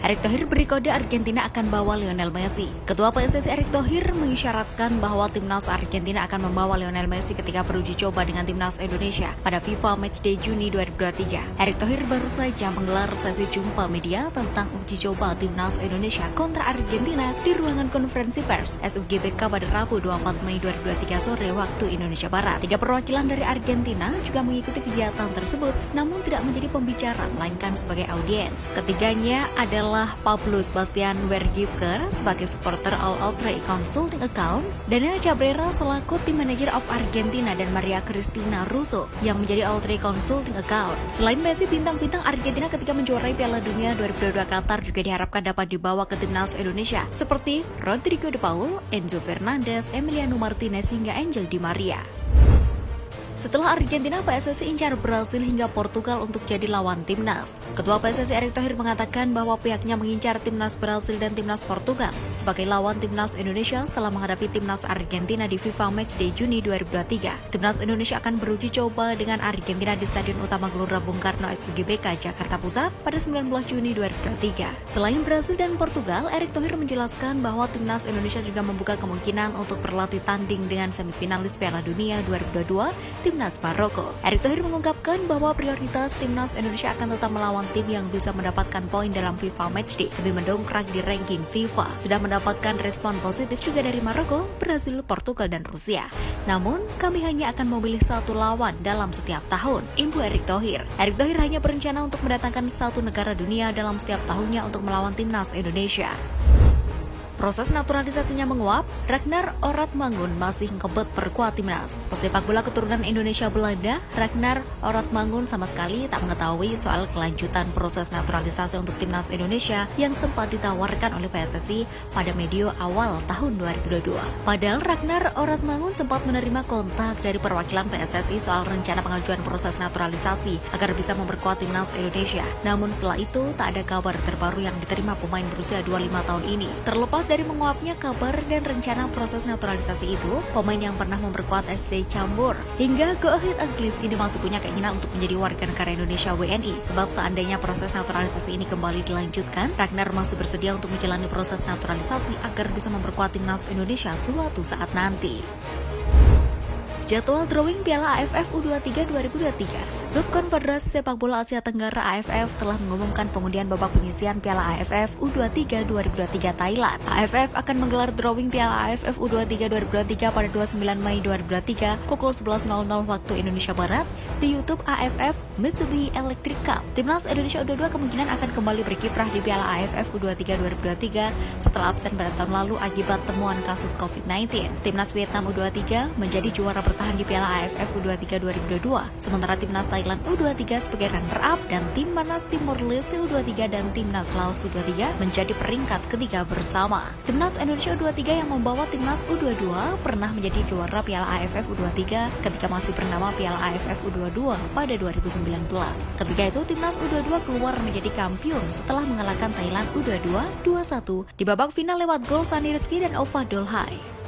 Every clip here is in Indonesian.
Erick Thohir beri kode Argentina akan bawa Lionel Messi. Ketua PSSI Erick Thohir mengisyaratkan bahwa timnas Argentina akan membawa Lionel Messi ketika beruji coba dengan timnas Indonesia pada FIFA Matchday Juni 2023. Erick Thohir baru saja menggelar sesi jumpa media tentang uji coba timnas Indonesia kontra Argentina di ruangan konferensi pers SUGBK pada Rabu 24 Mei 2023 sore waktu Indonesia Barat. 3 perwakilan dari Argentina juga mengikuti kegiatan tersebut, namun tidak menjadi pembicara, melainkan sebagai audiens. Ketiganya adalah Pablo Sebastian Wergifker sebagai supporter All-Out Consulting Account, Daniel Cabrera selaku tim manager of Argentina, dan Maria Cristina Russo yang menjadi All-Out Consulting Account. Selain Messi, bintang-bintang Argentina ketika menjuarai Piala Dunia 2022 Qatar juga diharapkan dapat dibawa ke timnas Indonesia seperti Rodrigo de Paul, Enzo Fernandez, Emiliano Martinez hingga Angel Di Maria. Setelah Argentina, PSSI incar Brasil hingga Portugal untuk jadi lawan timnas. Ketua PSSI Erick Thohir mengatakan bahwa pihaknya mengincar timnas Brasil dan timnas Portugal sebagai lawan timnas Indonesia setelah menghadapi timnas Argentina di FIFA Matchday Juni 2023. Timnas Indonesia akan beruji coba dengan Argentina di Stadion Utama Gelora Bung Karno SUGBK Jakarta Pusat pada 19 Juni 2023. Selain Brasil dan Portugal, Erick Thohir menjelaskan bahwa timnas Indonesia juga membuka kemungkinan untuk berlatih tanding dengan semifinalis Piala Dunia 2022 timnas Maroko. Erick Thohir mengungkapkan bahwa prioritas timnas Indonesia akan tetap melawan tim yang bisa mendapatkan poin dalam FIFA Matchday, lebih mendongkrak di ranking FIFA. Sudah mendapatkan respon positif juga dari Maroko, Brasil, Portugal, dan Rusia. Namun, kami hanya akan memilih satu lawan dalam setiap tahun, imbu Erick Thohir. Erick Thohir hanya berencana untuk mendatangkan satu negara dunia dalam setiap tahunnya untuk melawan timnas Indonesia. Proses naturalisasinya menguap, Ragnar Oratmangun masih ngebet perkuat timnas. Pesepak bola keturunan Indonesia Belanda, Ragnar Oratmangun sama sekali tak mengetahui soal kelanjutan proses naturalisasi untuk timnas Indonesia yang sempat ditawarkan oleh PSSI pada medio awal tahun 2022. Padahal Ragnar Oratmangun sempat menerima kontak dari perwakilan PSSI soal rencana pengajuan proses naturalisasi agar bisa memperkuat timnas Indonesia. Namun setelah itu tak ada kabar terbaru yang diterima pemain berusia 25 tahun ini. Terlepas dari menguapnya kabar dan rencana proses naturalisasi itu, pemain yang pernah memperkuat SC Campur hingga Go Ahead Angglis ini masih punya keinginan untuk menjadi warga negara Indonesia WNI. Sebab seandainya proses naturalisasi ini kembali dilanjutkan, Ragnar masih bersedia untuk menjalani proses naturalisasi agar bisa memperkuat timnas Indonesia suatu saat nanti. Jadwal drawing Piala AFF U23 2023. Subkonfederasi Sepak Bola Asia Tenggara AFF telah mengumumkan pengundian babak penyisian Piala AFF U23 2023 Thailand. AFF akan menggelar drawing Piala AFF U23 2023 pada 29 Mei 2023 pukul 11.00 waktu Indonesia Barat di YouTube AFF Mitsubishi Electric Cup. Timnas Indonesia U22 kemungkinan akan kembali berkiprah di Piala AFF U23 2023 setelah absen pada tahun lalu akibat temuan kasus COVID-19. Timnas Vietnam U23 menjadi juara bertahan di Piala AFF U23 2022, sementara timnas Thailand U23 sebagai runner-up dan tim Manas Timor Leste U23 dan timnas Laos U23 menjadi peringkat ketiga bersama. Timnas Indonesia U23 yang membawa timnas U22 pernah menjadi juara Piala AFF U23 ketika masih bernama Piala AFF U22 pada 2019. Ketika itu timnas U22 keluar menjadi kampiun setelah mengalahkan Thailand U22 2-1 di babak final lewat gol Sani Rizky dan Ova Dolhai.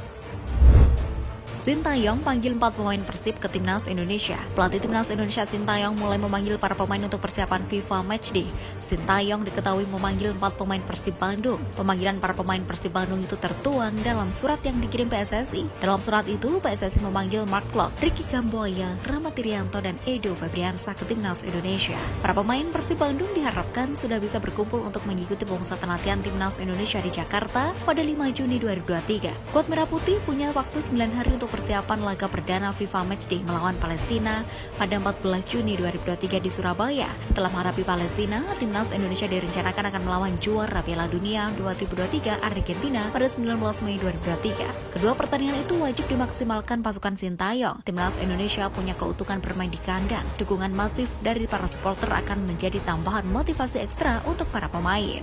Sintayong panggil 4 pemain Persib ke timnas Indonesia. Pelatih timnas Indonesia Sintayong mulai memanggil para pemain untuk persiapan FIFA Matchday. Sintayong diketahui memanggil 4 pemain Persib Bandung. Pemanggilan para pemain Persib Bandung itu tertuang dalam surat yang dikirim PSSI. Dalam surat itu, PSSI memanggil Mark Klok, Ricky Kambuaya, Rahmat Irianto, dan Edo Febriansyah ke timnas Indonesia. Para pemain Persib Bandung diharapkan sudah bisa berkumpul untuk mengikuti pemusatan latihan timnas Indonesia di Jakarta pada 5 Juni 2023. Skuad Merah Putih punya waktu 9 hari untuk persiapan laga perdana FIFA Matchday melawan Palestina pada 14 Juni 2023 di Surabaya. Setelah menghadapi Palestina, timnas Indonesia direncanakan akan melawan juara Piala Dunia 2023 Argentina pada 19 Mei 2023. Kedua pertandingan itu wajib dimaksimalkan pasukan Sintayong. Timnas Indonesia punya keuntungan bermain di kandang. Dukungan masif dari para supporter akan menjadi tambahan motivasi ekstra untuk para pemain.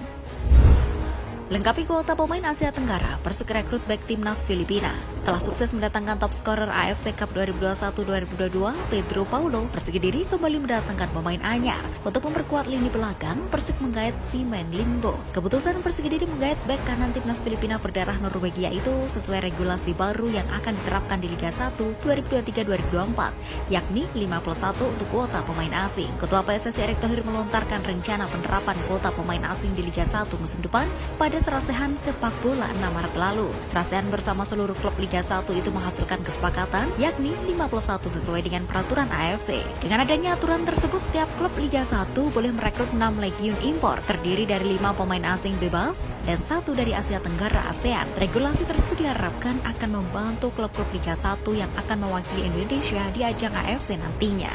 Lengkapi kuota pemain Asia Tenggara, Persik rekrut bek timnas Filipina. Setelah sukses mendatangkan top scorer AFC Cup 2021-2022, Pedro Paulo, Persik Kediri kembali mendatangkan pemain anyar. Untuk memperkuat lini belakang, Persik menggait Simen Limbo. Keputusan Persik Kediri menggait bek kanan timnas Filipina berdarah Norwegia itu sesuai regulasi baru yang akan diterapkan di Liga 1 2023-2024, yakni 5+1 untuk kuota pemain asing. Ketua PSSI Erick Thohir melontarkan rencana penerapan kuota pemain asing di Liga 1 musim depan pada Serasehan Sepak Bola 6 Maret lalu. Serasehan bersama seluruh klub Liga 1 itu menghasilkan kesepakatan yakni 5+1 sesuai dengan peraturan AFC. Dengan adanya aturan tersebut, setiap klub Liga 1 boleh merekrut 6 legiun impor terdiri dari 5 pemain asing bebas dan 1 dari Asia Tenggara ASEAN. Regulasi tersebut diharapkan akan membantu klub-klub Liga 1 yang akan mewakili Indonesia di ajang AFC nantinya.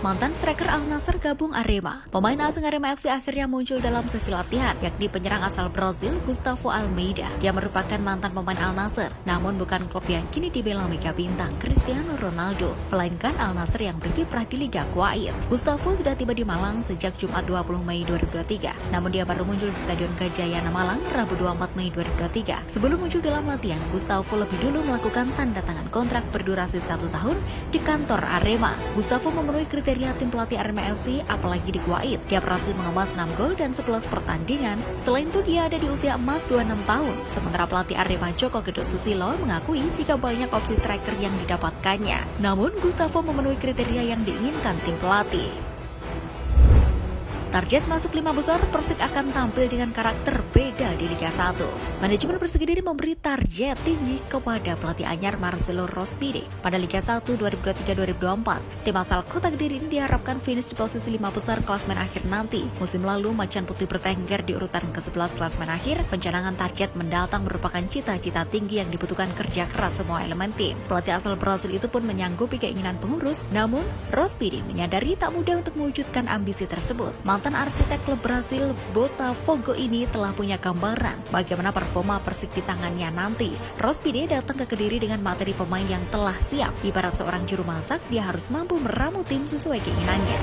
Mantan striker Al Nassr gabung Arema. Pemain asing Arema FC akhirnya muncul dalam sesi latihan, yakni penyerang asal Brazil Gustavo Almeida. Dia merupakan mantan pemain Al Nassr, namun bukan klub yang kini dibela mega bintang Cristiano Ronaldo, melainkan Al Nassr yang berkiprah di Liga Kuwait. Gustavo sudah tiba di Malang sejak Jumat 20 Mei 2023, namun dia baru muncul di Stadion Gajayana Malang Rabu 24 Mei 2023. Sebelum muncul dalam latihan, Gustavo lebih dulu melakukan tanda tangan kontrak berdurasi 1 tahun di kantor Arema. Gustavo memenuhi kriteria tim pelatih Arema FC, apalagi di Kuwait. Dia berhasil mengemas 6 gol dan 11 pertandingan. Selain itu, dia ada di usia emas 26 tahun. Sementara pelatih Arema Joko Gedok Susilo mengakui jika banyak opsi striker yang didapatkannya. Namun, Gustavo memenuhi kriteria yang diinginkan tim pelatih. Target masuk 5 besar, Persik akan tampil dengan karakter beda di Liga 1. Manajemen Persik Kediri memberi target tinggi kepada pelatih anyar Marcelo Rospide. Pada Liga 1 2023-2024, tim asal Kota Kediri ini diharapkan finish di posisi 5 besar klasemen akhir nanti. Musim lalu, Macan Putih bertengger di urutan ke-11 klasemen akhir. Pencanangan target mendatang merupakan cita-cita tinggi yang dibutuhkan kerja keras semua elemen tim. Pelatih asal Brasil itu pun menyanggupi keinginan pengurus, namun Rospide menyadari tak mudah untuk mewujudkan ambisi tersebut. Mantan arsitek klub Brasil Botafogo ini telah punya gambaran bagaimana performa Persik di tangannya nanti. Rospide datang ke Kediri dengan materi pemain yang telah siap. Ibarat seorang juru masak, dia harus mampu meramu tim sesuai keinginannya.